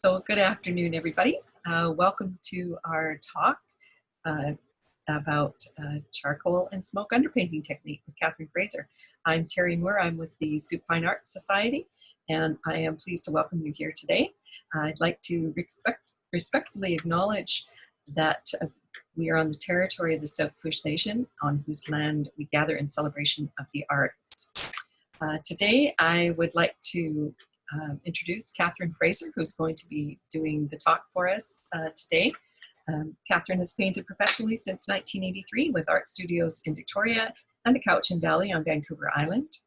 So good afternoon, everybody. Welcome to our talk about charcoal and smoke underpainting technique with Catherine Fraser. I'm Terry Moore. I'm with the Soup Fine Arts Society, and I am pleased to welcome you here today. I'd like to respectfully acknowledge that we are on the territory of the South Push Nation, on whose land we gather in celebration of the arts. Today, I would like to introduce Catherine Fraser, who's going to be doing the talk for us today. Catherine has painted professionally since 1983 with art studios in Victoria and the Cowichan Valley on Vancouver Island.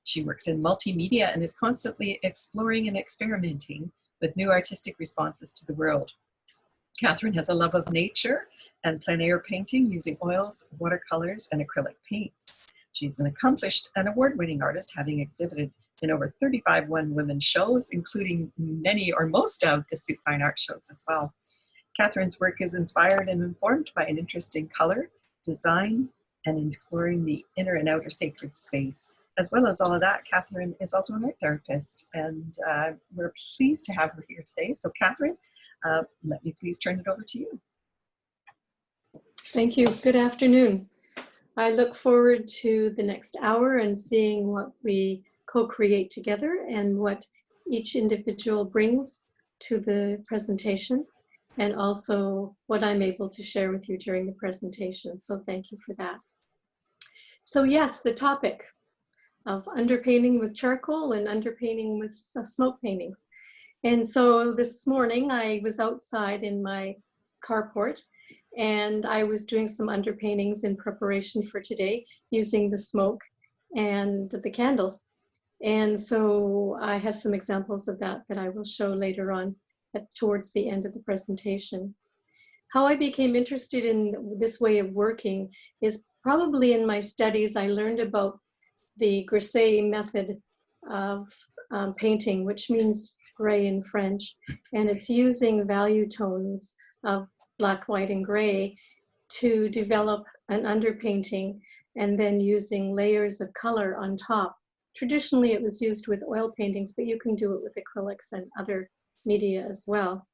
She works in multimedia and is constantly exploring and experimenting with new artistic responses to the world. Catherine has a love of nature and plein air painting using oils, watercolors, and acrylic paints. She's an accomplished and award-winning artist, having exhibited in over 35 women's shows, including many or most of the Soup Fine Arts shows as well. Catherine's work is inspired and informed by an interest in color, design, and in exploring the inner and outer sacred space. As well as all of that, Catherine is also an art therapist, and we're pleased to have her here today. So Catherine, let me please turn it over to you. Thank you. Good afternoon. I look forward to the next hour and seeing what we co-create together and what each individual brings to the presentation, and also what I'm able to share with you during the presentation. So thank you for that. So yes, the topic of underpainting with charcoal and underpainting with smoke paintings. And so this morning I was outside in my carport and I was doing some underpaintings in preparation for today using the smoke and the candles. And so I have some examples of that I will show later on towards the end of the presentation. How I became interested in this way of working is probably in my studies. I learned about the Grisey method of painting, which means gray in French, and it's using value tones of black, white, and gray to develop an underpainting and then using layers of color on top. Traditionally, it was used with oil paintings, but you can do it with acrylics and other media as well.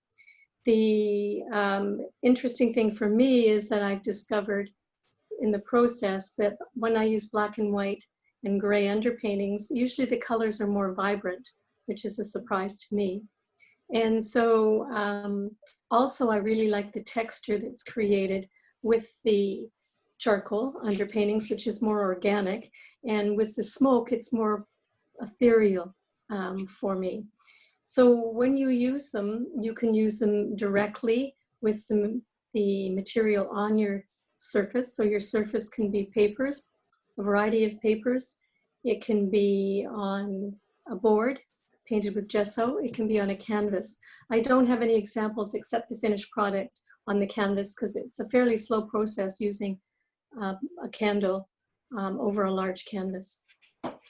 The interesting thing for me is that I've discovered in the process that when I use black and white and gray underpaintings, usually the colors are more vibrant, which is a surprise to me. And so also I really like the texture that's created with the charcoal underpaintings, which is more organic, and with the smoke it's more ethereal for me. So when you use them, you can use them directly with the material on your surface. So your surface can be papers, a variety of papers. It can be on a board painted with gesso. It can be on a canvas. I don't have any examples except the finished product on the canvas because it's a fairly slow process using a candle over a large canvas.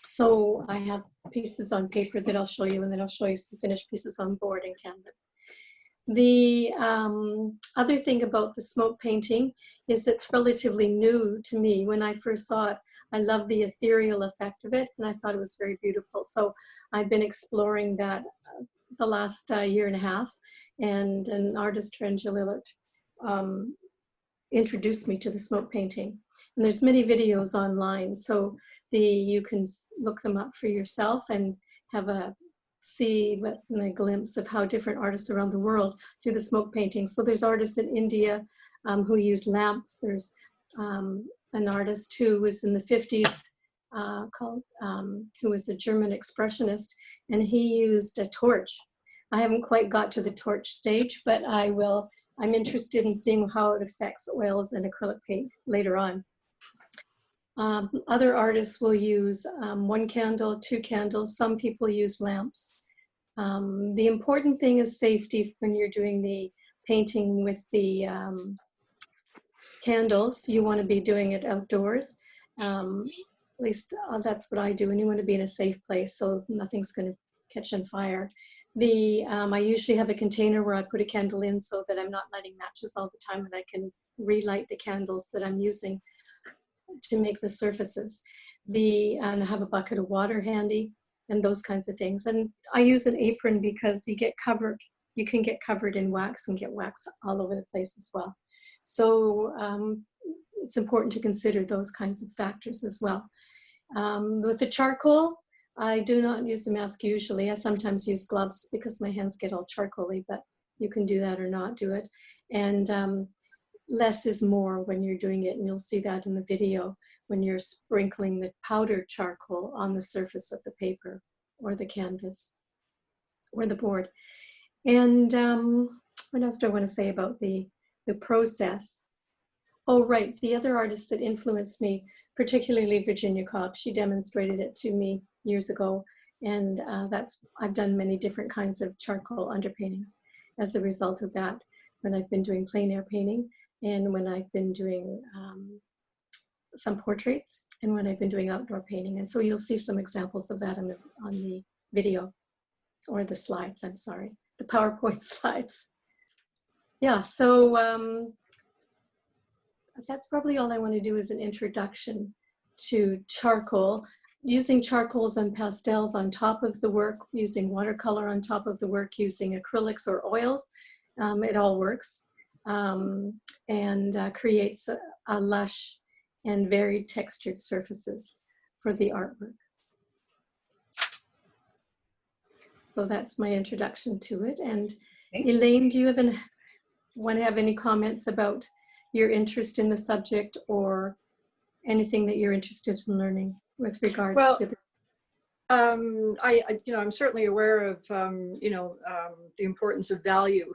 So I have pieces on paper that I'll show you, and then I'll show you some finished pieces on board and canvas. The other thing about the smoke painting is that's relatively new to me. When I first saw it, I loved the ethereal effect of it, and I thought it was very beautiful. So I've been exploring that the last year and a half, and an artist friend, Jill Illert, introduced me to the smoke painting. And there's many videos online, so you can look them up for yourself and have a glimpse of how different artists around the world do the smoke painting. So there's artists in India who use lamps. There's an artist who was in the 50s who was a German expressionist, and he used a torch. I haven't quite got to the torch stage, but I will. I'm interested in seeing how it affects oils and acrylic paint later on. Other artists will use one candle, two candles. Some people use lamps. The important thing is safety when you're doing the painting with the candles. You want to be doing it outdoors. At least that's what I do, and you want to be in a safe place so nothing's going to catch on fire. I usually have a container where I put a candle in so that I'm not lighting matches all the time, and I can relight the candles that I'm using to make the surfaces. And I have a bucket of water handy and those kinds of things. And I use an apron because you get covered you can get covered in wax and get wax all over the place as well. So it's important to consider those kinds of factors as well. With the charcoal, I do not use the mask usually. I sometimes use gloves because my hands get all charcoaly, but you can do that or not do it. And less is more when you're doing it, and you'll see that in the video when you're sprinkling the powdered charcoal on the surface of the paper or the canvas or the board. And what else do I want to say about the process? Oh, right, the other artist that influenced me, particularly Virginia Cobb, she demonstrated it to me years ago, and I've done many different kinds of charcoal underpaintings as a result of that, when I've been doing plein air painting, and when I've been doing some portraits, and when I've been doing outdoor painting. And so you'll see some examples of that on the video, or the slides, I'm sorry, the PowerPoint slides. Yeah, so that's probably all I want to do as an introduction to charcoal. Using charcoals and pastels on top of the work, using watercolor on top of the work, using acrylics or oils, it all works, and creates a lush and varied textured surfaces for the artwork. So that's my introduction to it. And Elaine, do you want to have any comments about your interest in the subject, or anything that you're interested in learning with regards to this? I'm certainly aware of, the importance of value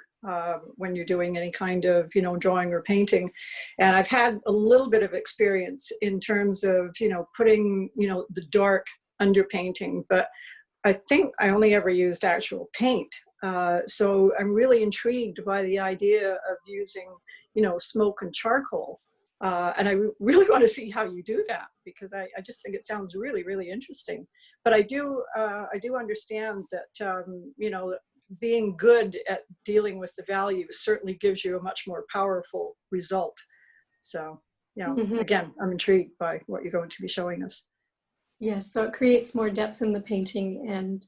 when you're doing any kind of, drawing or painting. And I've had a little bit of experience in terms of, putting, the dark underpainting, but I think I only ever used actual paint. So I'm really intrigued by the idea of using, smoke and charcoal. And I really want to see how you do that, because I just think it sounds really, really interesting. But I do understand that, being good at dealing with the values certainly gives you a much more powerful result. So, again, I'm intrigued by what you're going to be showing us. Yes, so it creates more depth in the painting. And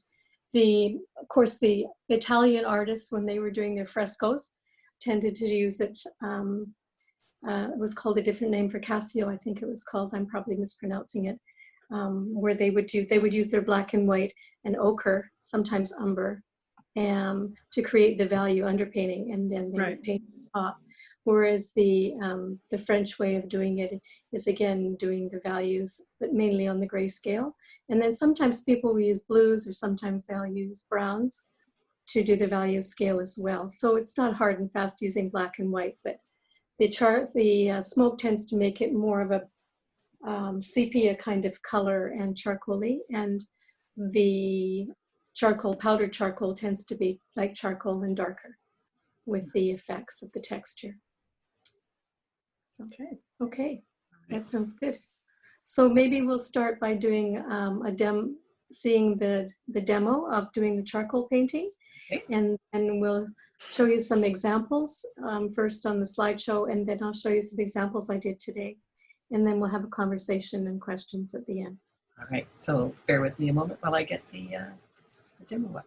of course, the Italian artists, when they were doing their frescoes, tended to use it. It was called a different name for Cassio, I think it was called. I'm probably mispronouncing it. Where they would use their black and white and ochre, sometimes umber, to create the value underpainting, and then they would paint the top. Whereas the French way of doing it is, again, doing the values, but mainly on the grayscale. And then sometimes people will use blues, or sometimes they'll use browns to do the value scale as well. So it's not hard and fast using black and white, but the smoke tends to make it more of a sepia kind of color and charcoaly, and the powdered charcoal tends to be like charcoal and darker with the effects of the texture. So, okay, that sounds good. So maybe we'll start by doing seeing the demo of doing the charcoal painting, and we'll show you some examples first on the slideshow, and then I'll show you some examples I did today, and then we'll have a conversation and questions at the end. All right, so bear with me a moment while I get the demo up.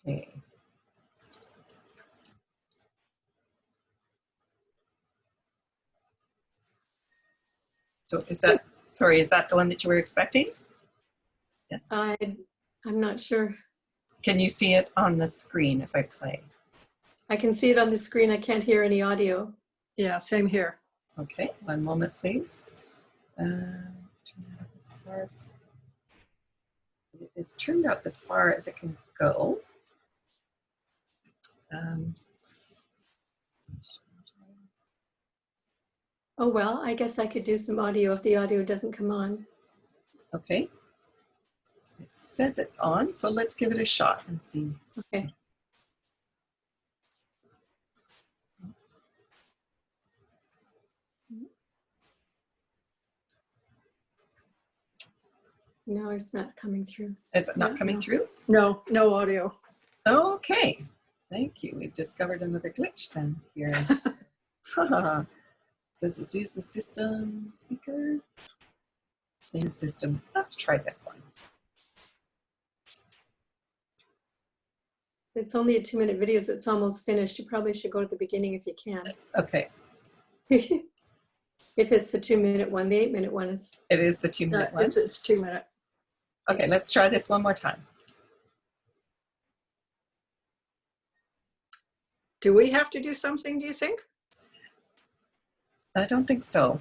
Okay. So is that the one that you were expecting? Yes. I'm not sure. Can you see it on the screen if I play? I can see it on the screen. I can't hear any audio. Yeah, same here. Okay, one moment, please. Turn it up as far as it is turned up as far as it can go. Oh, well, I guess I could do some audio if the audio doesn't come on. Okay. It says it's on, so let's give it a shot and see. Okay. No, it's not coming through. Is it not coming through? No, no audio. Okay. Thank you. We've discovered another glitch then here. Says it's use the system speaker. Same system. Let's try this one. It's only a 2-minute video, so it's almost finished. You probably should go to the beginning if you can. Okay. If it's the 2-minute one, the 8-minute one is. It is the 2-minute one. It's 2 minute. Okay, let's try this one more time. Do we have to do something, do you think? I don't think so.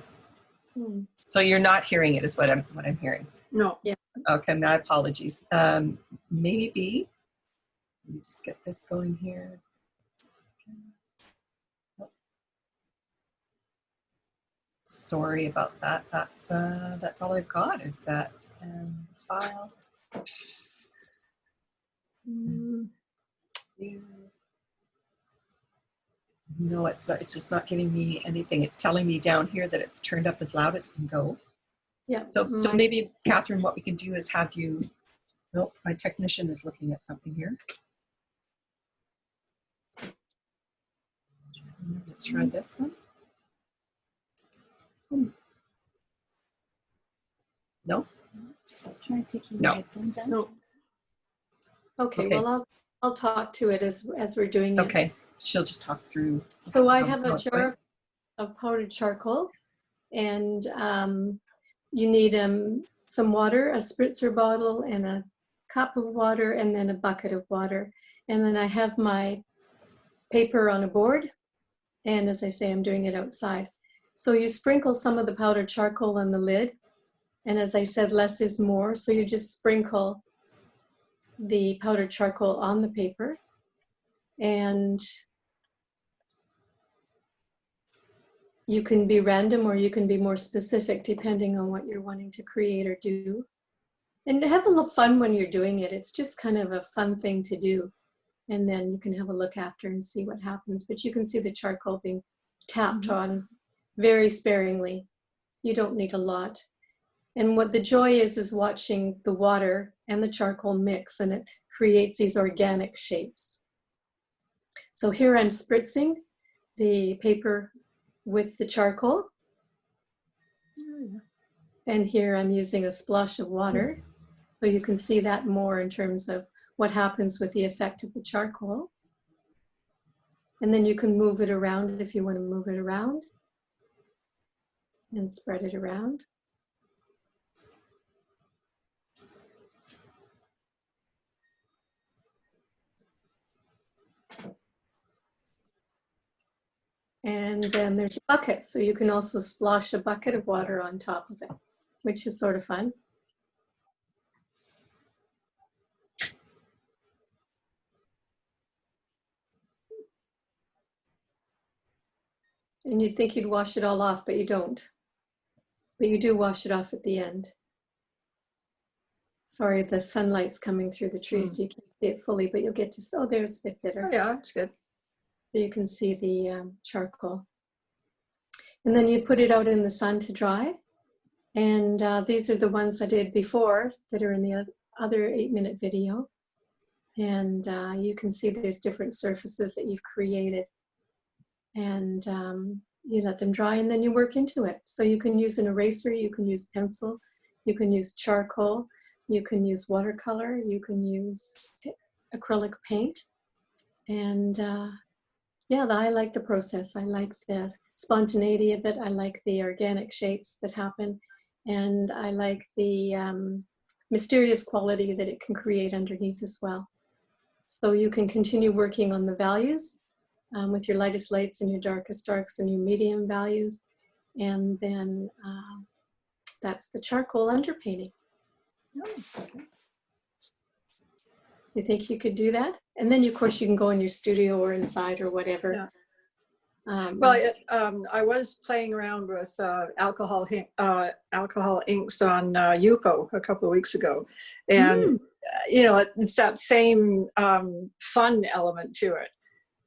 So you're not hearing it is what I'm hearing. No. Yeah. Okay, my apologies. Maybe, let me just get this going here. Sorry about that. That's all I've got is that file. No, it's not. It's just not giving me anything. It's telling me down here that it's turned up as loud as it can go. Yeah. So maybe, Catherine, what we can do is have you. Nope, my technician is looking at something here. Let's try this one. No. Try taking No. your headphones out. No. Okay, Okay. well, I'll talk to it as we're doing it. Okay, she'll just talk through. So I have how a it's going. jar of powdered charcoal, and you need some water, a spritzer bottle, and a cup of water, and then a bucket of water. And then I have my paper on a board, and as I say, I'm doing it outside. So you sprinkle some of the powdered charcoal on the lid, and as I said, less is more. So you just sprinkle the powdered charcoal on the paper, and you can be random or you can be more specific depending on what you're wanting to create or do. And have a little fun when you're doing it. It's just kind of a fun thing to do. And then you can have a look after and see what happens. But you can see the charcoal being tapped on very sparingly. You don't need a lot. And what the joy is watching the water and the charcoal mix, and it creates these organic shapes. So here I'm spritzing the paper with the charcoal. And here I'm using a splosh of water. So you can see that more in terms of what happens with the effect of the charcoal. And then you can move it around if you want to move it around and spread it around. And then there's a bucket, so you can also splosh a bucket of water on top of it, which is sort of fun. And you'd think you'd wash it all off, but you don't. But you do wash it off at the end. Sorry, the sunlight's coming through the trees, so you can't see it fully, but you'll get to, oh, there's a bit better. Oh, yeah, it's good. So you can see the charcoal. And then you put it out in the sun to dry. And these are the ones I did before that are in the other 8-minute video. And you can see there's different surfaces that you've created. And you let them dry and then you work into it. So you can use an eraser, you can use pencil, you can use charcoal, you can use watercolor, you can use acrylic paint. And yeah, I like the process. I like the spontaneity of it. I like the organic shapes that happen. And I like the mysterious quality that it can create underneath as well. So you can continue working on the values with your lightest lights and your darkest darks and your medium values. And then that's the charcoal underpainting. You think you could do that? And then, of course, you can go in your studio or inside or whatever. Yeah. Well, I was playing around with alcohol inks on Yupo a couple of weeks ago, and you know, it's that same fun element to it.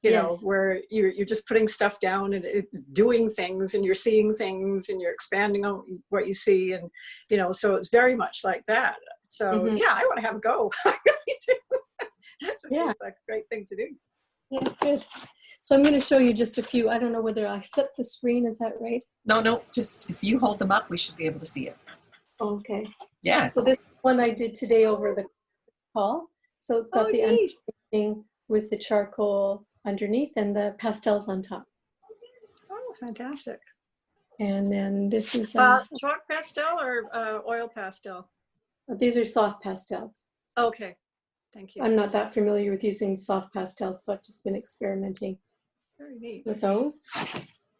You know, where you're just putting stuff down and it's doing things, and you're seeing things, and you're expanding on what you see, and you know, so it's very much like that. So yeah, I want to have a go. I really do. It just seems like a great thing to do. Yeah, good. So I'm going to show you just a few. I don't know whether I flipped the screen. Is that right? No, just if you hold them up, we should be able to see it. Okay. Yes. So this one I did today over the call. So it's got the underpainting with the charcoal underneath and the pastels on top. Oh, fantastic. And then this is, Chalk pastel or oil pastel? these are soft pastels. Okay, thank you. I'm not that familiar with using soft pastels, so I've just been experimenting Very neat. with those.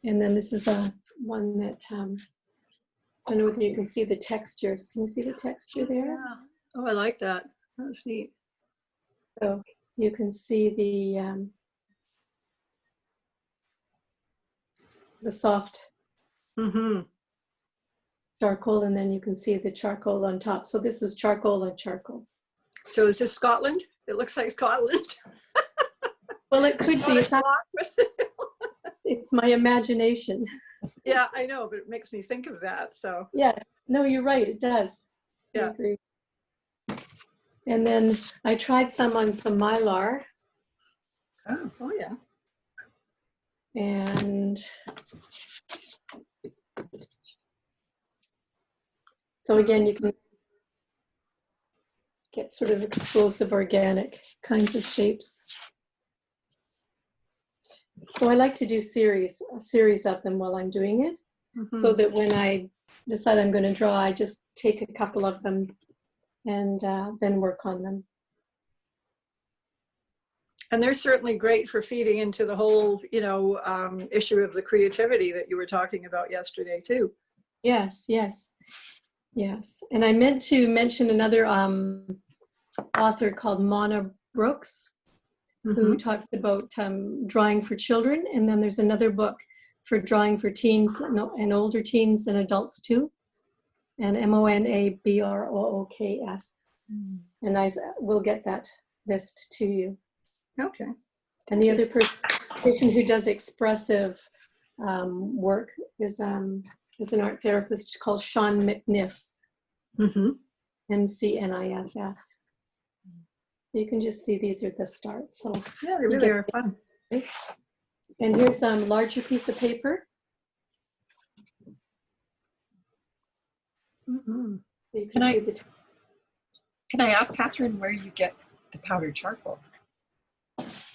And then this is a one that, I don't know whether you can see the textures. Can you see the texture there? Yeah. Oh, I like that. That's neat. So you can see the soft charcoal, and then you can see the charcoal on top. So this is charcoal on charcoal. So is this Scotland? It looks like Scotland. Well, it could be. It's my imagination. Yeah, I know, but it makes me think of that. So Yes. No, you're right. It does. Yeah. I agree. And then I tried some on some Mylar. Oh yeah. And so again, you can get sort of explosive organic kinds of shapes. So I like to do a series of them while I'm doing it, so that when I decide I'm going to draw, I just take a couple of them and then work on them. And they're certainly great for feeding into the whole, issue of the creativity that you were talking about yesterday too. Yes, yes, yes. And I meant to mention another author called Mona Brooks, who talks about drawing for children. And then there's another book for drawing for teens and older teens and adults too. And MONABROOKS. And I will get that list to you. Okay. And the other person who does expressive work is an art therapist called Sean McNiff. MCNIFF. You can just see these are the starts. So yeah, they really are fun. And here's a larger piece of paper. So you can see Can I ask Catherine where you get the powdered charcoal?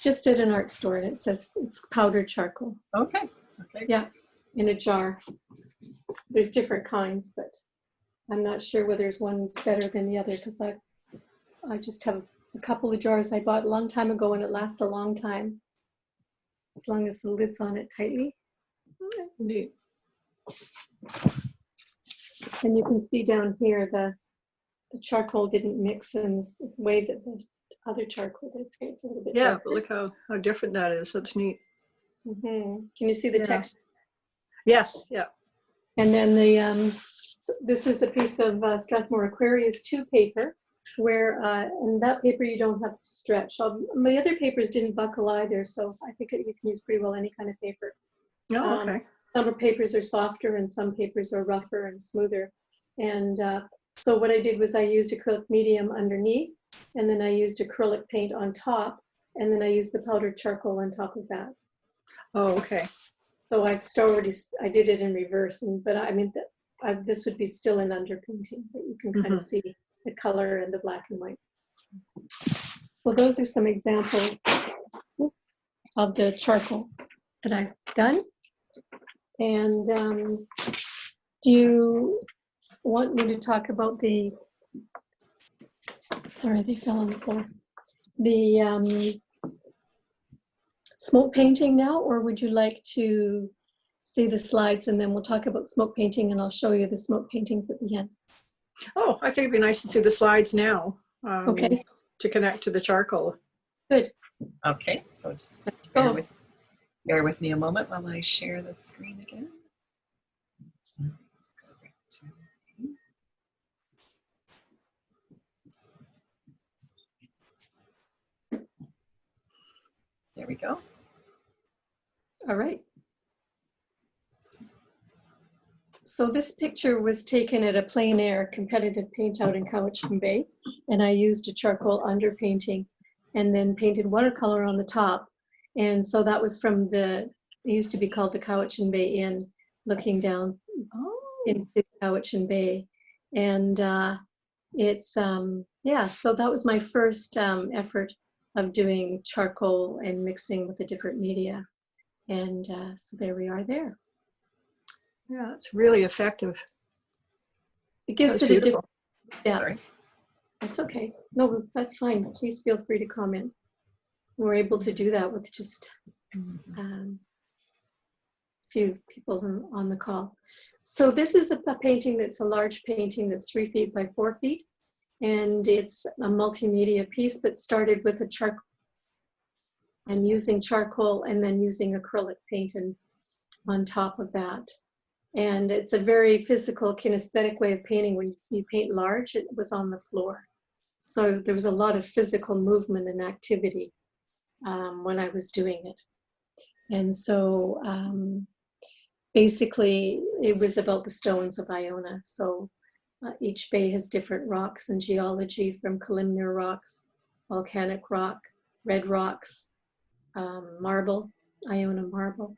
Just at an art store, and it says it's powdered charcoal. Okay. Yeah, in a jar. There's different kinds, but I'm not sure whether there's one better than the other, because I just have a couple of jars I bought a long time ago, and it lasts a long time, as long as the lid's on it tightly. Neat. And you can see down here the charcoal didn't mix in the way that the other charcoal did, so it's a little bit darker. But look how different that is. That's neat. Can you see the texture? Yes, yeah. And then this is a piece of Strathmore Aquarius 2 paper, where in that paper you don't have to stretch. My other papers didn't buckle either, so I think you can use pretty well any kind of paper. Oh, okay. Some papers are softer and some papers are rougher and smoother. And so what I did was I used acrylic medium underneath, and then I used acrylic paint on top, and then I used the powdered charcoal on top of that. Oh, okay. So I did it in reverse, but I mean, this would be still an underpainting, but you can kind of see the color and the black and white. So those are some examples of the charcoal that I've done. And do you want me to talk about sorry, they fell on the floor. The smoke painting now, or would you like to see the slides and then we'll talk about smoke painting and I'll show you the smoke paintings at the end? Oh, I think it'd be nice to see the slides now. Okay. To connect to the charcoal. Good. Okay, so just bear with me a moment while I share the screen again. There we go. All right. So this picture was taken at a plein air competitive paint out in Cowichan Bay, and I used a charcoal underpainting and then painted watercolor on the top. And so that was from it used to be called the Cowichan Bay Inn, looking down into Cowichan Bay. And it's, yeah, so that was my first effort of doing charcoal and mixing with a different media. And so there we are there. Yeah, it's really effective. It gives it beautiful. a different, yeah. Sorry. That's okay. No, that's fine. Please feel free to comment. We're able to do that with just few people on the call. So this is a painting that's a large painting that's 3 feet by 4 feet. And it's a multimedia piece that started with a charcoal and using charcoal and then using acrylic paint on top of that. And it's a very physical, kinesthetic way of painting. When you paint large, it was on the floor. So there was a lot of physical movement and activity when I was doing it. And so basically it was about the stones of Iona. So each bay has different rocks and geology, from columnar rocks, volcanic rock, red rocks, marble, Iona marble.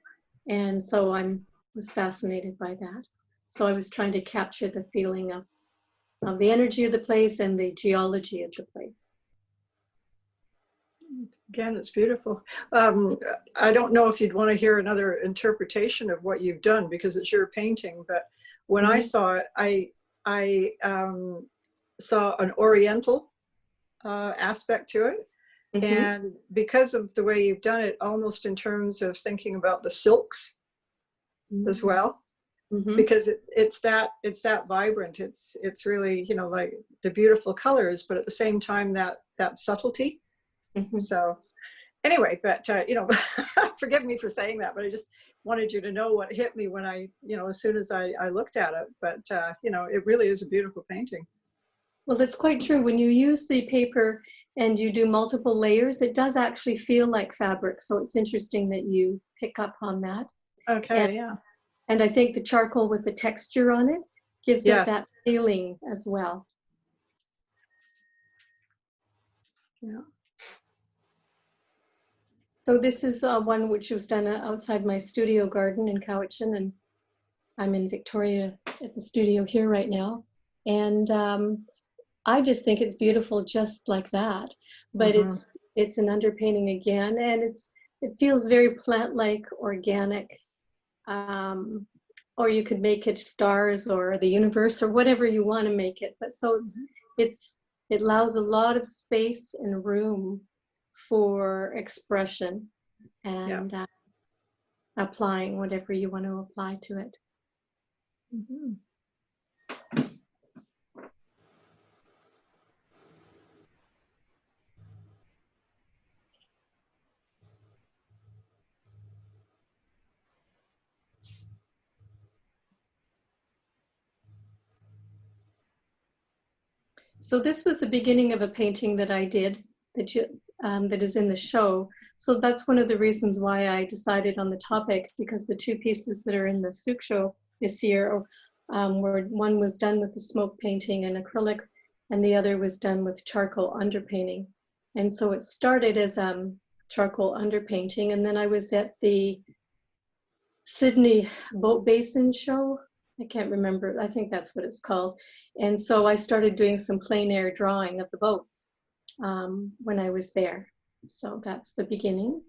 And so I was fascinated by that. So I was trying to capture the feeling of the energy of the place and the geology of the place. Again, it's beautiful. I don't know if you'd want to hear another interpretation of what you've done, because it's your painting, but when I saw it, I saw an Oriental aspect to it. And because of the way you've done it, almost in terms of thinking about the silks as well, because it's that vibrant. It's really, you know, like the beautiful colors, but at the same time that subtlety. So anyway, but you know, forgive me for saying that, but I just wanted you to know what hit me when I, you know, as soon as I looked at it. But you know, it really is a beautiful painting. Well, that's quite true. When you use the paper and you do multiple layers, it does actually feel like fabric. So it's interesting that you pick up on that. Okay, yeah. And I think the charcoal with the texture on it gives it that feeling as well. Yeah. So this is one which was done outside my studio garden in Cowichan, and I'm in Victoria at the studio here right now. And I just think it's beautiful just like that. But it's an underpainting again, and it feels very plant-like, organic. Or you could make it stars or the universe or whatever you want to make it. But so it allows a lot of space and room for expression and applying whatever you want to apply to it. So this was the beginning of a painting that I did that is in the show. So that's one of the reasons why I decided on the topic, because the two pieces that are in the Souk show this year were, one was done with the smoke painting and acrylic, and the other was done with charcoal underpainting. And so it started as charcoal underpainting, and then I was at the Sydney Boat Basin show. I can't remember, I think that's what it's called. And so I started doing some plein air drawing of the boats when I was there. So that's the beginning.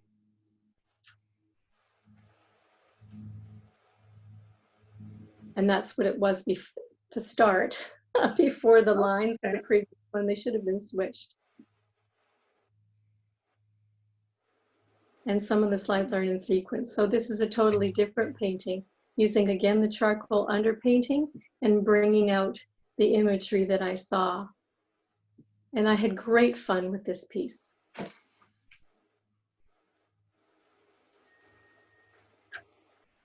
And that's what it was to start, before the lines of the previous one. They should have been switched. And some of the slides aren't in sequence. So this is a totally different painting, using again the charcoal underpainting and bringing out the imagery that I saw. And I had great fun with this piece.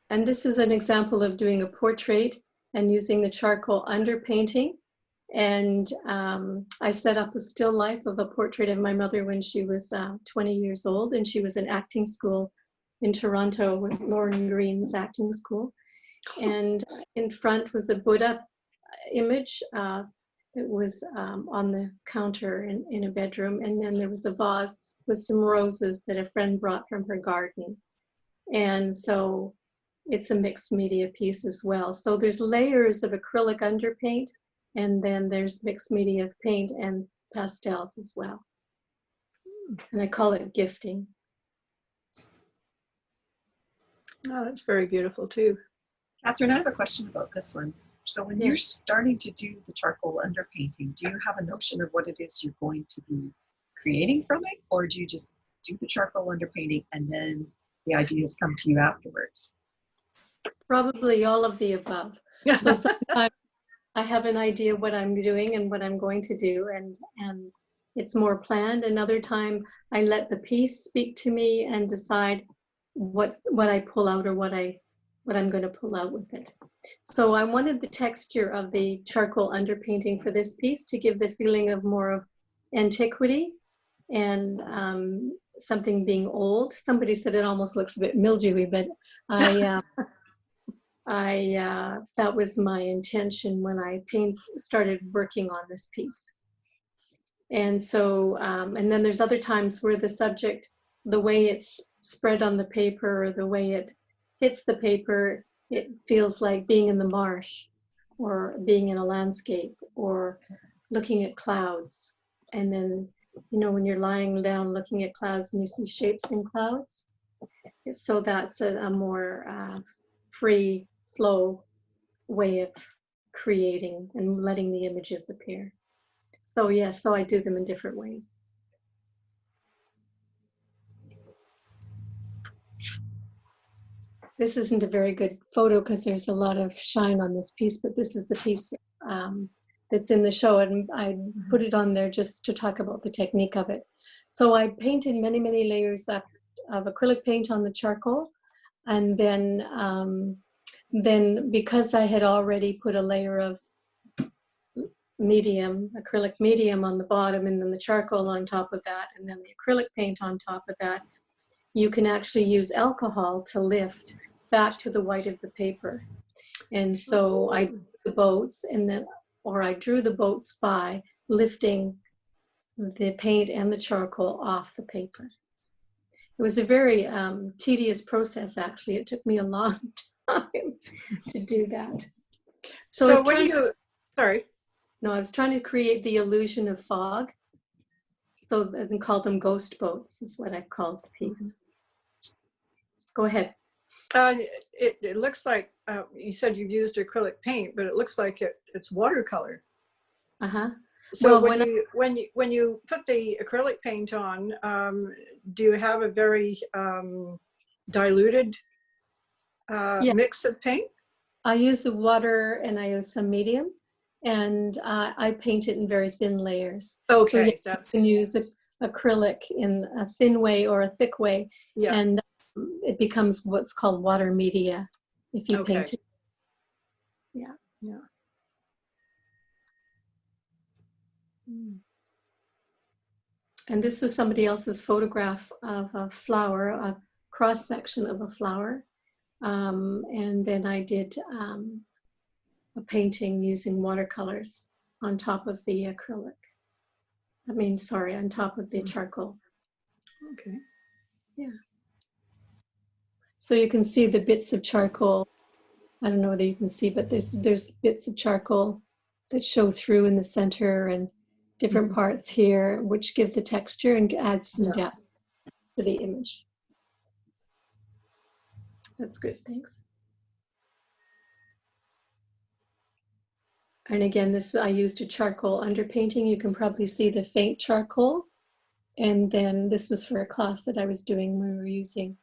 And this is an example of doing a portrait and using the charcoal underpainting. And I set up a still life of a portrait of my mother when she was 20 years old, and she was in acting school in Toronto with Lauren Green's acting school. And in front was a Buddha image. It was on the counter in a bedroom, and then there was a vase with some roses that a friend brought from her garden. And so it's a mixed media piece as well. So there's layers of acrylic underpaint, and then there's mixed media of paint and pastels as well. And I call it gifting. Oh, that's very beautiful too. Catherine, I have a question about this one. So when you're starting to do the charcoal underpainting, do you have a notion of what it is you're going to be creating from it? Or do you just do the charcoal underpainting and then the ideas come to you afterwards? Probably all of the above. So sometimes I have an idea what I'm doing and what I'm going to do, and it's more planned. Another time I let the piece speak to me and decide what I pull out or what I'm going to pull out with it. So I wanted the texture of the charcoal underpainting for this piece to give the feeling of more of antiquity and something being old. Somebody said it almost looks a bit mildewy, but that was my intention when I started working on this piece. And so, and then there's other times where the subject, the way it's spread on the paper or the way it hits the paper, it feels like being in the marsh or being in a landscape or looking at clouds. And then, you know, when you're lying down looking at clouds and you see shapes in clouds. So that's a more free flow way of creating and letting the images appear. So yes, so I do them in different ways. This isn't a very good photo because there's a lot of shine on this piece, but this is the piece that's in the show, and I put it on there just to talk about the technique of it. So I painted many, many layers of acrylic paint on the charcoal, and then because I had already put a layer of acrylic medium on the bottom, and then the charcoal on top of that, and then the acrylic paint on top of that, you can actually use alcohol to lift back to the white of the paper. And so I drew the boats, I drew the boats by lifting the paint and the charcoal off the paper. It was a very tedious process, actually. It took me a long time to do that. So what do you, sorry. No, I was trying to create the illusion of fog. So and call them ghost boats is what I called the piece. Go ahead. It looks like, you said you used acrylic paint, but it looks like it's watercolor. Uh-huh. So well, when you put the acrylic paint on, do you have a very diluted mix of paint? I use the water and I use some medium, and I paint it in very thin layers. Okay, so you can use acrylic in a thin way or a thick way, and it becomes what's called water media if you paint it. Yeah. And this was somebody else's photograph of a flower, a cross section of a flower. And then I did a painting using watercolors on top of the acrylic. On top of the charcoal. Okay. Yeah. So you can see the bits of charcoal. I don't know whether you can see, but there's bits of charcoal that show through in the center and different parts here, which give the texture and add some depth to the image. That's good, thanks. And again, I used a charcoal underpainting. You can probably see the faint charcoal. And then this was for a class that I was doing. We were using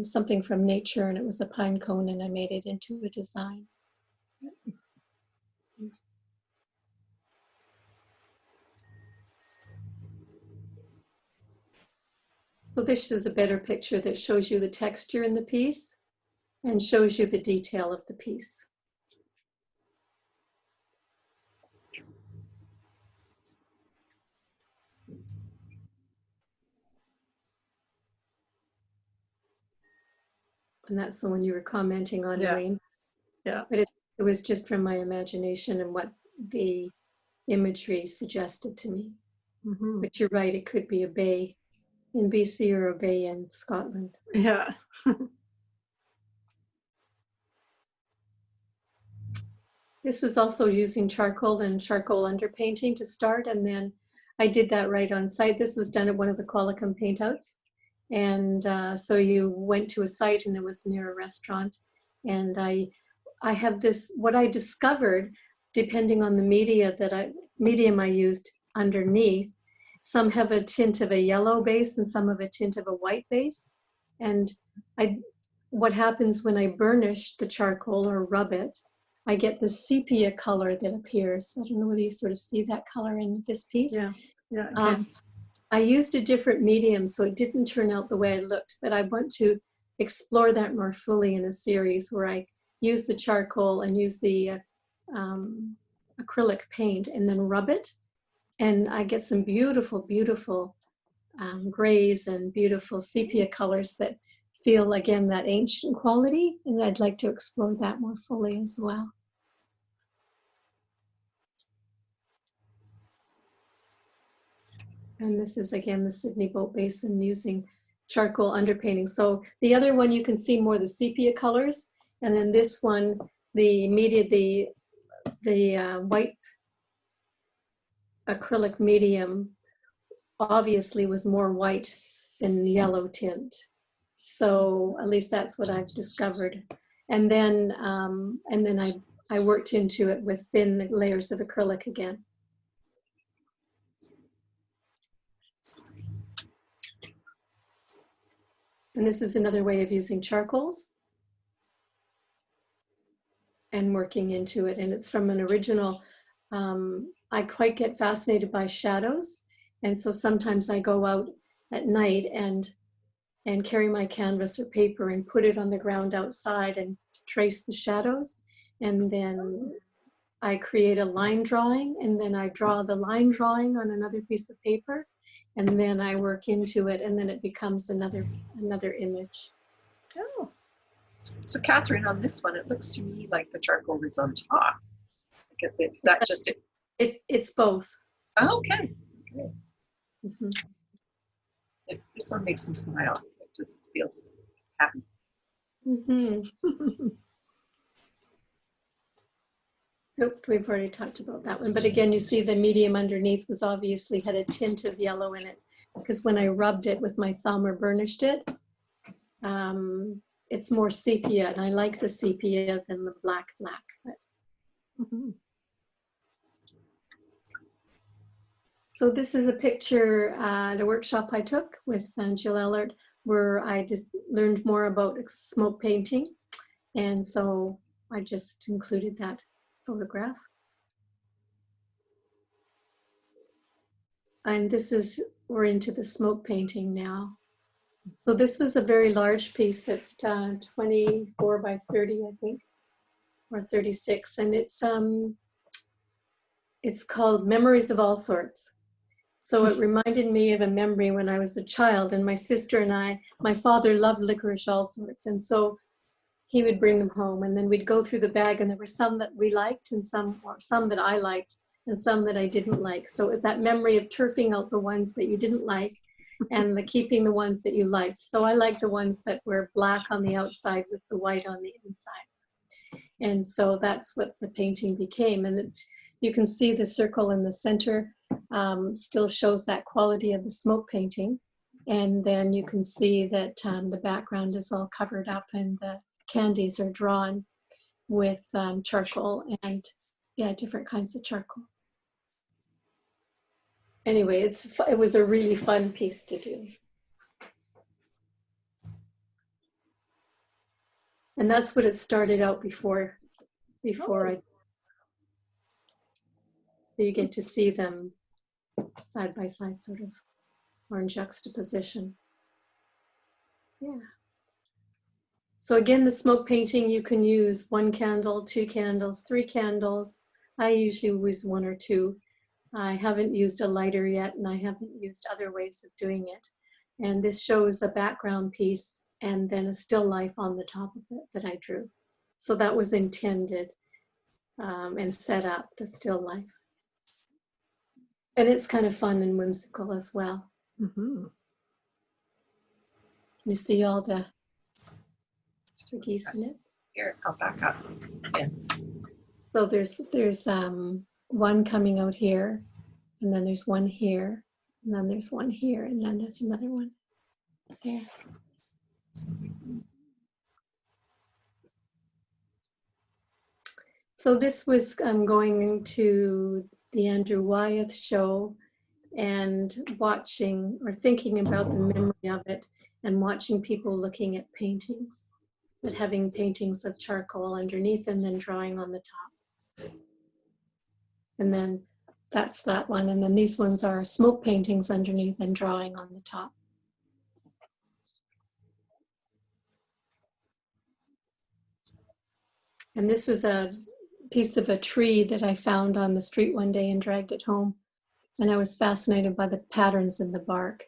something from nature, and it was a pine cone, and I made it into a design. So this is a better picture that shows you the texture in the piece and shows you the detail of the piece. And that's the one you were commenting on, Elaine. Yeah. But it was just from my imagination and what the imagery suggested to me. But you're right, it could be a bay in BC or a bay in Scotland. Yeah. This was also using charcoal and charcoal underpainting to start, and then I did that right on site. This was done at one of the Qualicum paintouts. And so you went to a site and it was near a restaurant. And I have this, what I discovered, depending on the medium I used underneath, some have a tint of a yellow base and some have a tint of a white base. And what happens when I burnish the charcoal or rub it, I get this sepia color that appears. I don't know whether you sort of see that color in this piece. Yeah. Yeah. Okay. I used a different medium, so it didn't turn out the way I looked, but I want to explore that more fully in a series where I use the charcoal and use the acrylic paint and then rub it. And I get some beautiful, beautiful grays and beautiful sepia colors that feel, again, that ancient quality. And I'd like to explore that more fully as well. And this is, again, the Sydney Boat Basin using charcoal underpainting. So the other one, you can see more the sepia colors. And then this one, the white acrylic medium obviously was more white than yellow tint. So at least that's what I've discovered. And then I worked into it with thin layers of acrylic again. And this is another way of using charcoals and working into it. And it's from an original, I quite get fascinated by shadows. And so sometimes I go out at night and carry my canvas or paper and put it on the ground outside and trace the shadows. And then I create a line drawing, and then I draw the line drawing on another piece of paper, and then I work into it, and then it becomes another image. Oh. So Catherine, on this one, it looks to me like the charcoal is on top. Is that just it? It's both. Oh, okay. Great. Mm-hmm. This one makes me smile. It just feels happy. Mm-hmm. Nope, we've already talked about that one. But again, you see the medium underneath was obviously had a tint of yellow in it, because when I rubbed it with my thumb or burnished it, it's more sepia, and I like the sepia than the black. But, mm-hmm. So this is a picture at a workshop I took with Jill Ellert, where I just learned more about smoke painting. And so I just included that photograph. And this is, we're into the smoke painting now. So this was a very large piece. It's 24 by 30, I think, or 36. And it's called Memories of All Sorts. So it reminded me of a memory when I was a child, and my sister and I, my father loved licorice all sorts. And so he would bring them home, and then we'd go through the bag, and there were some that we liked and some that I liked and some that I didn't like. So it was that memory of turfing out the ones that you didn't like and keeping the ones that you liked. So I liked the ones that were black on the outside with the white on the inside. And so that's what the painting became. And you can see the circle in the center still shows that quality of the smoke painting. And then you can see that the background is all covered up and the candies are drawn with charcoal and different kinds of charcoal. Anyway, it was a really fun piece to do. And that's what it started out before I. So you get to see them side by side, sort of, or in juxtaposition. Yeah. So again, the smoke painting, you can use 1 candle, 2 candles, 3 candles. I usually use 1 or 2. I haven't used a lighter yet, and I haven't used other ways of doing it. And this shows a background piece and then a still life on the top of it that I drew. So that was intended and set up, the still life. And it's kind of fun and whimsical as well. Mm-hmm. You see all the geese in it. Here, I'll back up. Yes. So there's one coming out here, and then there's one here, and then there's one here, and then there's another one there. So this was going to the Andrew Wyeth show and watching or thinking about the memory of it and watching people looking at paintings, but having paintings of charcoal underneath and then drawing on the top. And then that's that one. And then these ones are smoke paintings underneath and drawing on the top. And this was a piece of a tree that I found on the street one day and dragged it home. And I was fascinated by the patterns in the bark.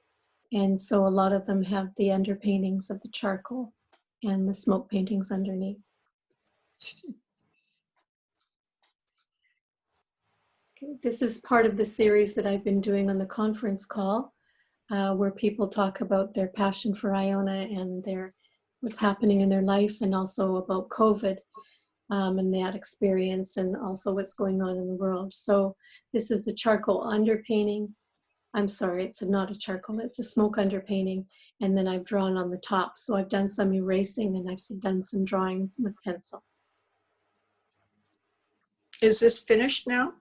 And so a lot of them have the underpaintings of the charcoal and the smoke paintings underneath. Okay, this is part of the series that I've been doing on the conference call, where people talk about their passion for Iona and what's happening in their life, and also about COVID. And that experience, and also what's going on in the world. So this is the charcoal underpainting. I'm sorry, it's not a charcoal, it's a smoke underpainting. And then I've drawn on the top. So I've done some erasing and I've done some drawings with pencil. Is this finished now?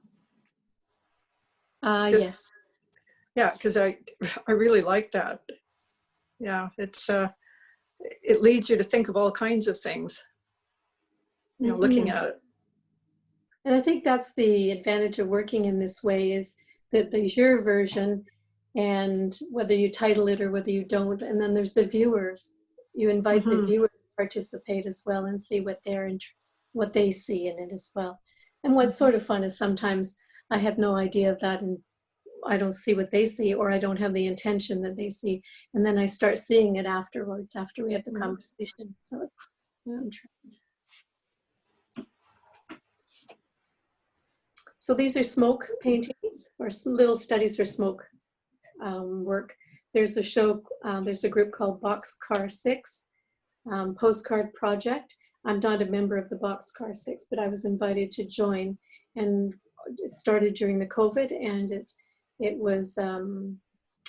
Yes. Yeah, because I really like that. Yeah, it leads you to think of all kinds of things. You know, looking at it. And I think that's the advantage of working in this way, is that there's your version, and whether you title it or whether you don't, and then there's the viewers. You invite the viewer to participate as well and see what they see in it as well. And what's sort of fun is sometimes I have no idea of that, and I don't see what they see, or I don't have the intention that they see, and then I start seeing it afterwards after we have the conversation. So it's interesting. So these are smoke paintings, or little studies for smoke work. There's a group called Boxcar 6 Postcard Project. I'm not a member of the Boxcar 6, but I was invited to join, and it started during the COVID, and it was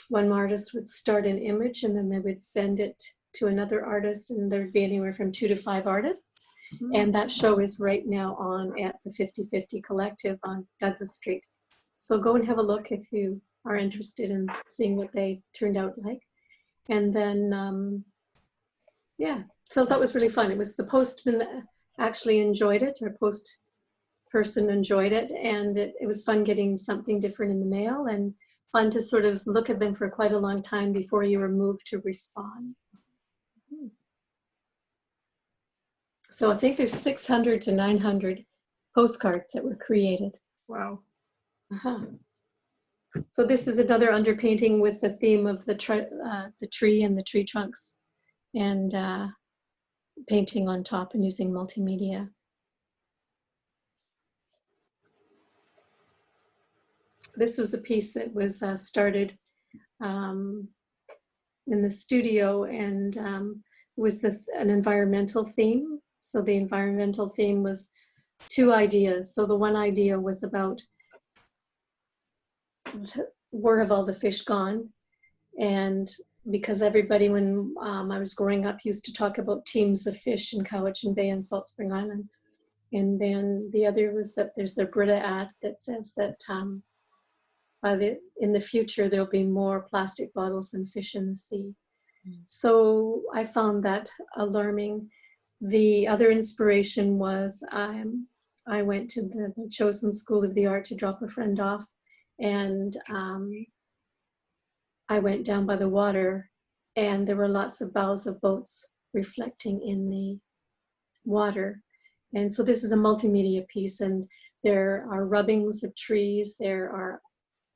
one artist would start an image and then they would send it to another artist, and there'd be anywhere from 2 to 5 artists. And that show is right now on at the 50/50 Collective on Douglas Street. So go and have a look if you are interested in seeing what they turned out like. And then, yeah, so that was really fun. It was the postman actually enjoyed it, or post person enjoyed it. And it was fun getting something different in the mail, and fun to sort of look at them for quite a long time before you were moved to respond. So I think there's 600 to 900 postcards that were created. Wow. So this is another underpainting with the theme of the tree and the tree trunks, and painting on top and using multimedia. This was a piece that was started in the studio, and was an environmental theme. So the environmental theme was 2 ideas. So the one idea was about where have all the fish gone? And because everybody, when I was growing up, used to talk about teams of fish in Cowichan Bay and Salt Spring Island. And then the other was that there's the Brita ad that says that in the future, there'll be more plastic bottles than fish in the sea. So I found that alarming. The other inspiration was I went to the Chosen School of the Art to drop a friend off, and I went down by the water, and there were lots of bows of boats reflecting in the water. And so this is a multimedia piece, and there are rubbings of trees, there are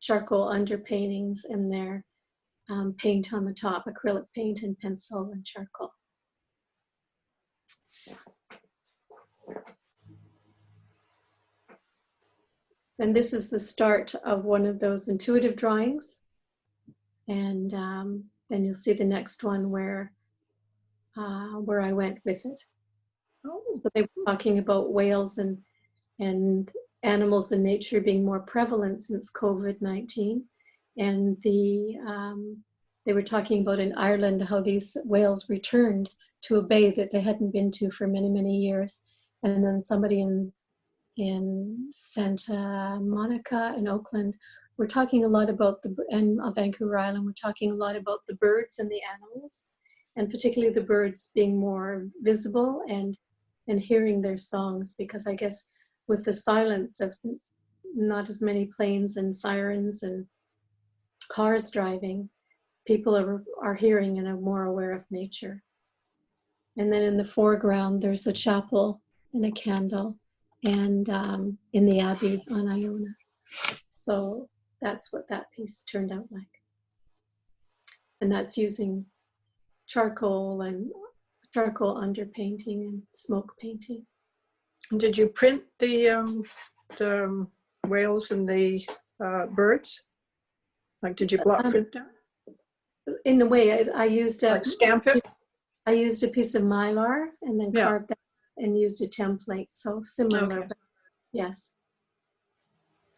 charcoal underpaintings, and there paint on the top, acrylic paint and pencil and charcoal. And this is the start of one of those intuitive drawings. And then you'll see the next one where where I went with it. Oh, So they were talking about whales and animals in nature being more prevalent since COVID-19. And they were talking about in Ireland how these whales returned to a bay that they hadn't been to for many, many years. And then somebody in Santa Monica in Oakland, we're talking a lot about and Vancouver Island, we're talking a lot about the birds and the animals, and particularly the birds being more visible and hearing their songs, because I guess with the silence of not as many planes and sirens and cars driving, people are hearing and are more aware of nature. And then in the foreground, there's a chapel and a candle, and in the Abbey on Iona. So that's what that piece turned out like. And that's using charcoal underpainting and smoke painting. and did you print the whales and the birds? Like, did you block print that? In a way, I used Like stamp it? I used a piece of mylar and then Yeah. carved that and used a template. So similar, Okay. but yes.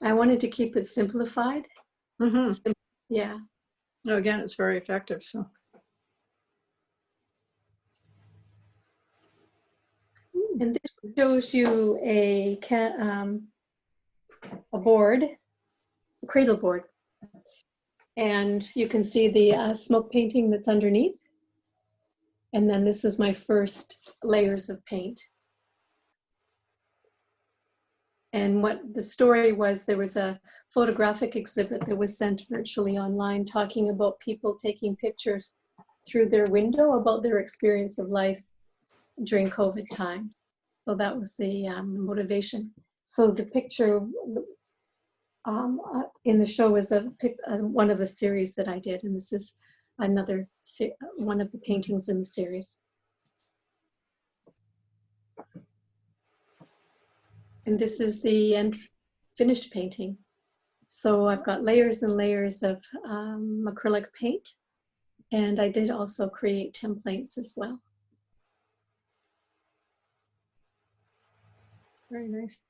I wanted to keep it simplified. Mm-hmm. Yeah. No, again, it's very effective. So And this shows you a board, a cradle board. And you can see the smoke painting that's underneath. And then this was my first layers of paint. And what the story was, there was a photographic exhibit that was sent virtually online talking about people taking pictures through their window about their experience of life during COVID time. So that was the motivation. So the picture in the show is one of the series that I did, and this is another one of the paintings in the series. And this is the finished painting. So I've got layers and layers of acrylic paint, and I did also create templates as well. very nice.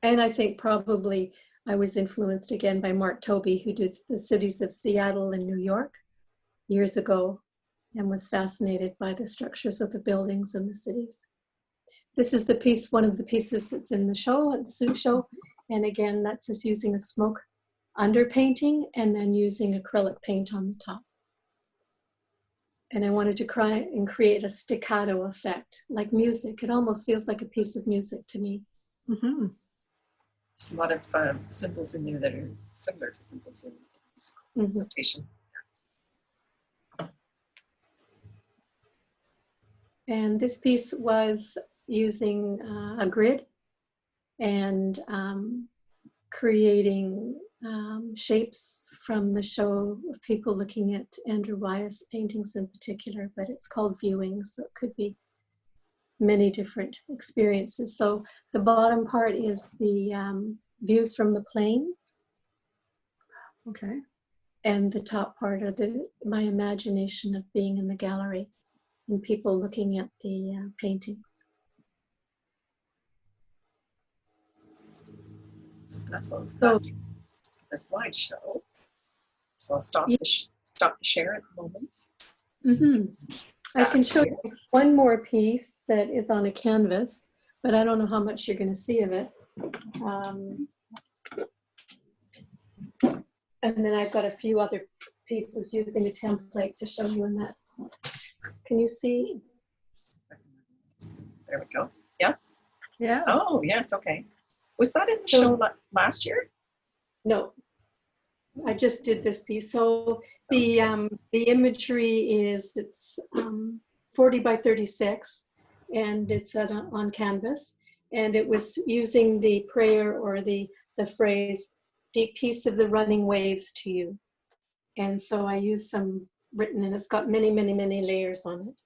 And I think probably I was influenced again by Mark Tobey, who did the cities of Seattle and New York years ago and was fascinated by the structures of the buildings and the cities. This is the piece, one of the pieces that's in the show, at the zoo show. And again, that's just using a smoke underpainting and then using acrylic paint on the top. And I wanted to create a staccato effect, like music. It almost feels like a piece of music to me. Mm-hmm. There's a lot of symbols in there that are similar to symbols in musical notation. And this piece was using a grid and creating shapes from the show of people looking at Andrew Wyeth's paintings in particular, but it's called viewing, so it could be many different experiences. So the bottom part is the views from the plane. Okay. And the top part are my imagination of being in the gallery and people looking at the paintings. So that's the slideshow. So I'll stop the share at the moment. Mm-hmm. I can show you one more piece that is on a canvas, but I don't know how much you're going to see of it. And then I've got a few other pieces using a template to show you, and that's, can you see? There we go. Yes? Yeah. Oh, yes, okay. Was that in the show last year? No, I just did this piece. So the imagery is, it's 40 by 36, and it's on canvas. And it was using the prayer or the phrase, "Deep peace of the running waves to you." And so I used some written, and it's got many, many, many layers on it.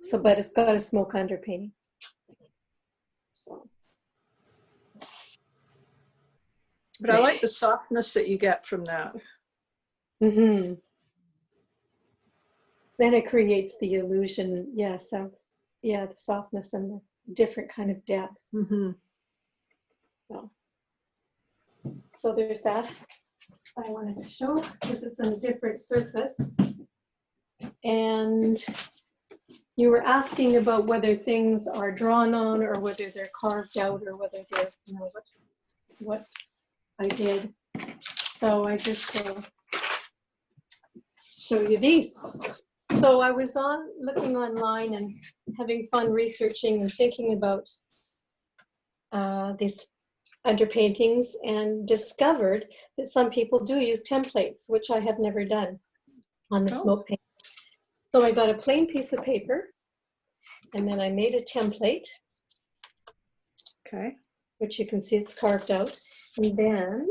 So, but it's got a smoke underpainting. So. But I like the softness that you get from that. Mm-hmm. then it creates the illusion, yes, of, yeah, the softness and the different kind of depth. Mm-hmm. So there's that I wanted to show because it's on a different surface. And you were asking about whether things are drawn on or whether they're carved out or whether they're, you know, what I did. So I just will show you these. So I was looking online and having fun researching and thinking about these underpaintings, and discovered that some people do use templates, which I have never done on the smoke paint. So I got a plain piece of paper, and then I made a template. Okay. Which you can see it's carved out. And then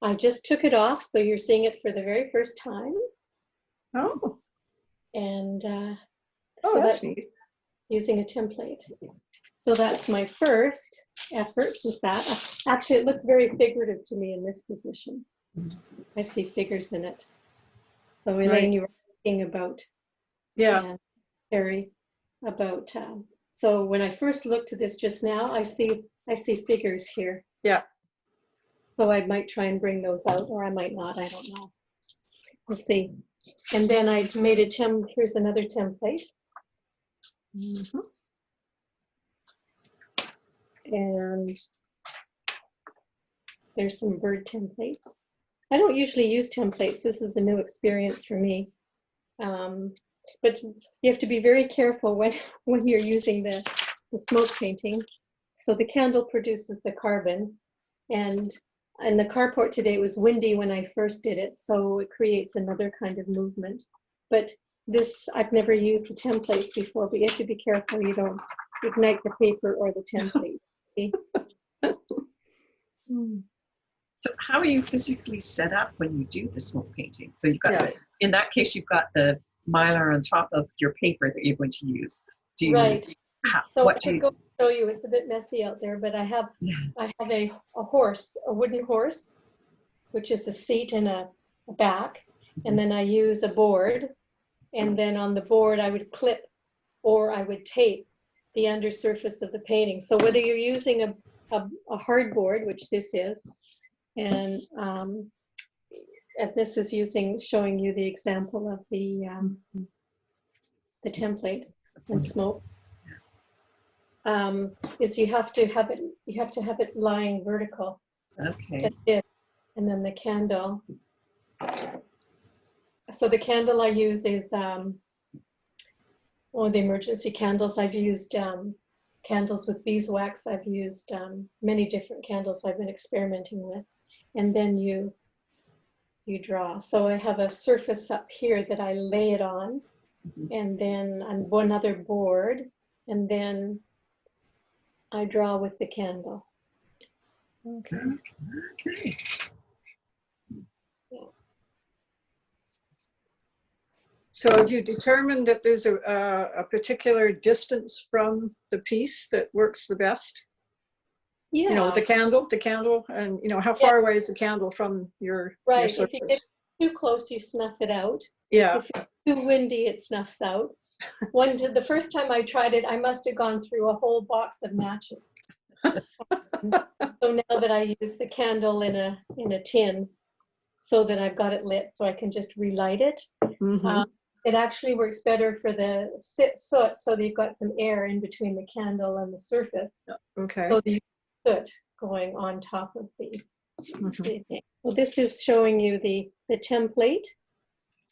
I just took it off, so you're seeing it for the very first time. Oh. And Oh, so that's neat. Using a template. So that's my first effort with that. Actually, it looks very figurative to me in this position. I see figures in it. So Elaine, Right. you were thinking about, Yeah. and Terry, about, so when I first looked at this just now, I see figures here. Yeah. So I might try and bring those out, or I might not, I don't know. We'll see. And then I made here's another template. Mm-hmm. And there's some bird templates. I don't usually use templates. This is a new experience for me. But you have to be very careful when you're using the smoke painting. So the candle produces the carbon, and in the carport today, it was windy when I first did it, so it creates another kind of movement. But this, I've never used the templates before, but you have to be careful you don't ignite the paper or the template. So how are you physically set up when you do the smoke painting? So you've got, in that case, you've got the mylar on top of your paper that you're going to use. Do you, right. So what I do could you, go show you. It's a bit messy out there, but I have a horse, a wooden horse, which is a seat and a back, and then I use a board, and then on the board I would clip or I would tape the undersurface of the painting. So whether you're using a hardboard, which this is, and this is showing you the example of the template and smoke. Is you have to have it lying vertical. okay. And then the candle. So the candle I use is one of the emergency candles. I've used candles with beeswax. I've used many different candles I've been experimenting with. And then you draw. So I have a surface up here that I lay it on, and then on one other board, and then I draw with the candle. Okay. Okay. So have you determined that there's a particular distance from the piece that works the best? Yeah. You know, the candle, and you know, how far away is the candle from your right. surface? If you get too close, you snuff it out. Yeah. If it's too windy, it snuffs out. The first time I tried it, I must have gone through a whole box of matches. So now that I use the candle in a tin, so that I've got it lit, so I can just relight it. Mm-hmm. It actually works better for the soot, so that you've got some air in between the candle and the surface. Okay. So the soot going on top of the thing. Well, this is showing you the template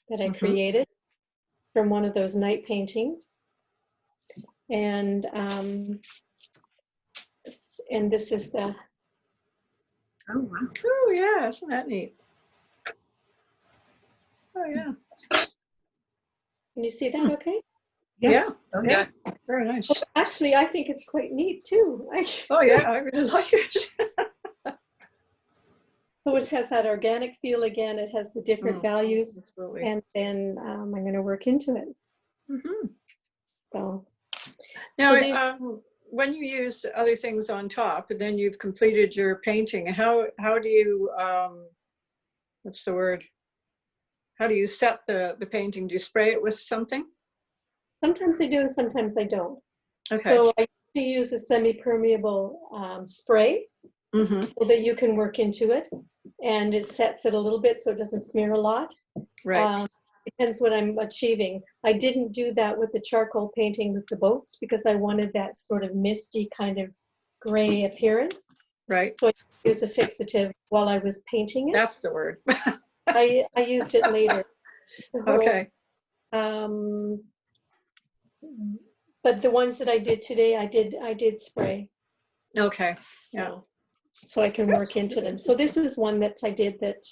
that I created from one of those night paintings, and this is the. Oh, wow. Oh yeah, isn't that neat? Oh yeah. Can you see that? Okay. Yes. Yeah. Oh, yes. Yeah. Very nice. Actually, I think it's quite neat too. Oh yeah, I really like it. So it has that organic feel again. It has the different values, Absolutely. and then I'm going to work into it. So now, when you use other things on top, and then you've completed your painting, how do you what's the word? how do you set the painting? Do you spray it with something? Sometimes I do and sometimes I don't. Okay. So I usually use a semi-permeable spray Mm-hmm. so that you can work into it, and it sets it a little bit so it doesn't smear a lot. Right. Depends what I'm achieving. I didn't do that with the charcoal painting with the boats because I wanted that sort of misty kind of gray appearance. Right. So I used a fixative while I was painting it. That's the word. I used it later. Okay. But the ones that I did today, I did spray. Okay. So, Yeah. so I can work into them. So this is one that I did that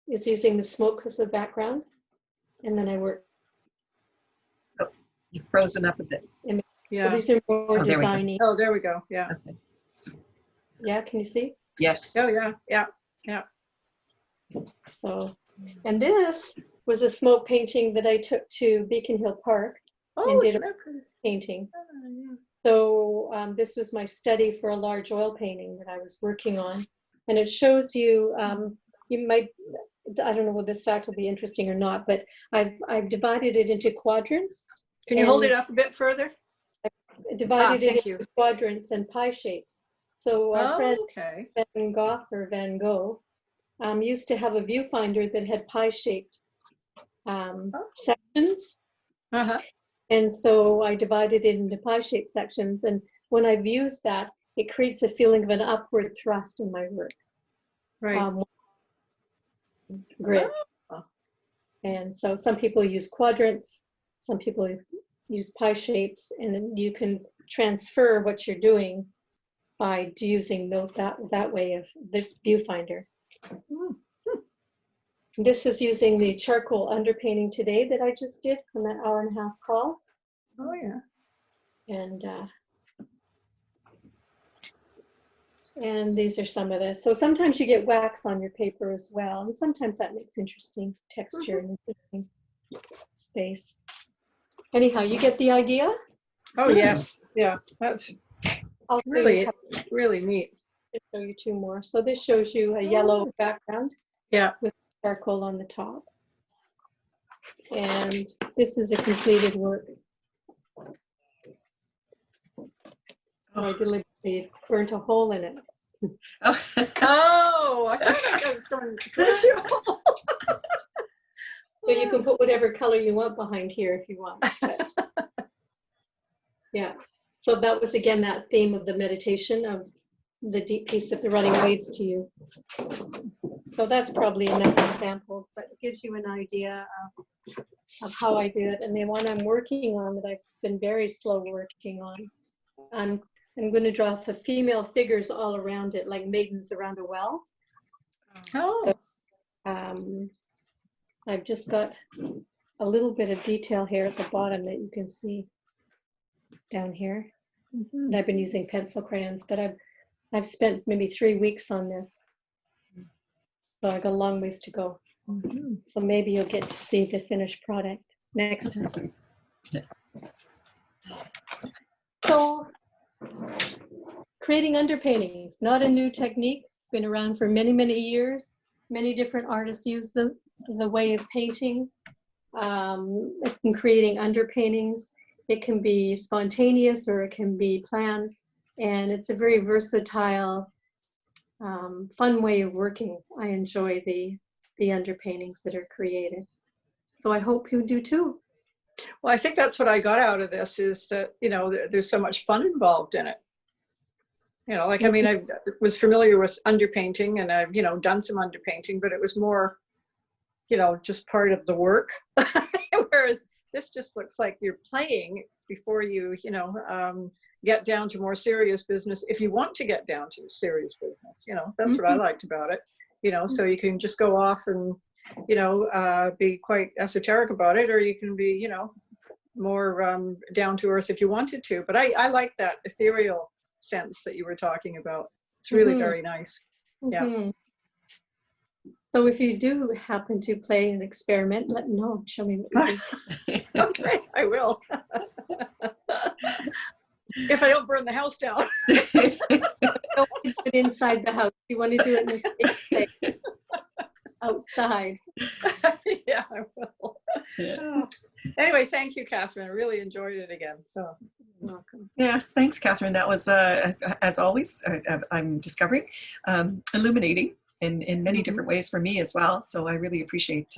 is using the smoke as the background, and then I work. Oh, you've frozen up a bit. Yeah. So these are more Oh, there we go. designy. Oh, there we go. Yeah. Okay. Yeah, can you see? Yes. Oh, yeah. Yeah. Yeah. So, and this was a smoke painting that I took to Beacon Hill Park Oh, and did isn't a that pretty? painting. Oh, yeah. So this was my study for a large oil painting that I was working on. And it shows you, you might, I don't know whether this fact will be interesting or not, but I've divided it into quadrants. Can you hold it up a bit further? Divided it thank you. into quadrants and pie shapes. So our friend Okay. Van Gogh or Van Gogh used to have a viewfinder that had pie-shaped sections. Uh-huh. And so I divided it into pie-shaped sections. And when I've used that, it creates a feeling of an upward thrust in my work. Right. Grid. Oh. And so some people use quadrants, some people use pie shapes, and then you can transfer what you're doing by using that way of the viewfinder. This is using the charcoal underpainting today that I just did from that hour-and-a-half call. Oh, yeah. And these are some of this. So sometimes you get wax on your paper as well, and sometimes that makes interesting texture and interesting space. Anyhow, you get the idea? Oh, yes. Yeah. That's I'll really, really neat. show you two more. So this shows you a yellow background. Yeah. With charcoal on the top. And this is a completed work. I deliberately burnt a hole in it. Oh. Oh, I thought I was going to. So you can put whatever color you want behind here if you want. But, yeah. So that was again that theme of the meditation of the deep peace of the running waves to you. So that's probably enough examples, but it gives you an idea of how I do it. And the one I'm working on that I've been very slow working on, I'm going to draw the female figures all around it, like maidens around a well. Oh. So, I've just got a little bit of detail here at the bottom that you can see down here. And I've been using pencil crayons, but I've spent maybe 3 weeks on this. So I got a long ways to go. So maybe you'll get to see the finished product next time. So creating underpaintings, not a new technique, been around for many, many years. Many different artists use the way of painting. In creating underpaintings, it can be spontaneous or it can be planned. And it's a very versatile, fun way of working. I enjoy the underpaintings that are created. So I hope you do too. Well, I think that's what I got out of this is that, you know, there's so much fun involved in it. You know, like, I mean, I was familiar with underpainting and I've, you know, done some underpainting, but it was more, you know, just part of the work. Whereas this just looks like you're playing before you, you know, get down to more serious business. If you want to get down to serious business, you know, that's what I liked about it, you know, so you can just go off and, you know, be quite esoteric about it, or you can be, you know, more down to earth if you wanted to. But I like that ethereal sense that you were talking about. It's really very nice. Yeah. So if you do happen to play an experiment, let me know. Show me what you do. Okay, I will. If I don't burn the house down. Don't do it inside the house. You want to do it in a safe place. outside. Yeah, I will. Yeah. Oh. Anyway, thank you, Catherine. I really enjoyed it again. So Welcome. Yes, thanks, Catherine. That was, as always, I'm discovering, illuminating in many different ways for me as well. So I really appreciate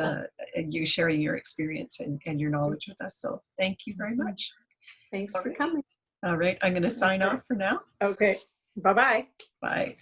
you sharing your experience and your knowledge with us. So thank you very much. Thanks All for right. coming. All right, I'm going to sign off for now. okay, bye-bye. Bye.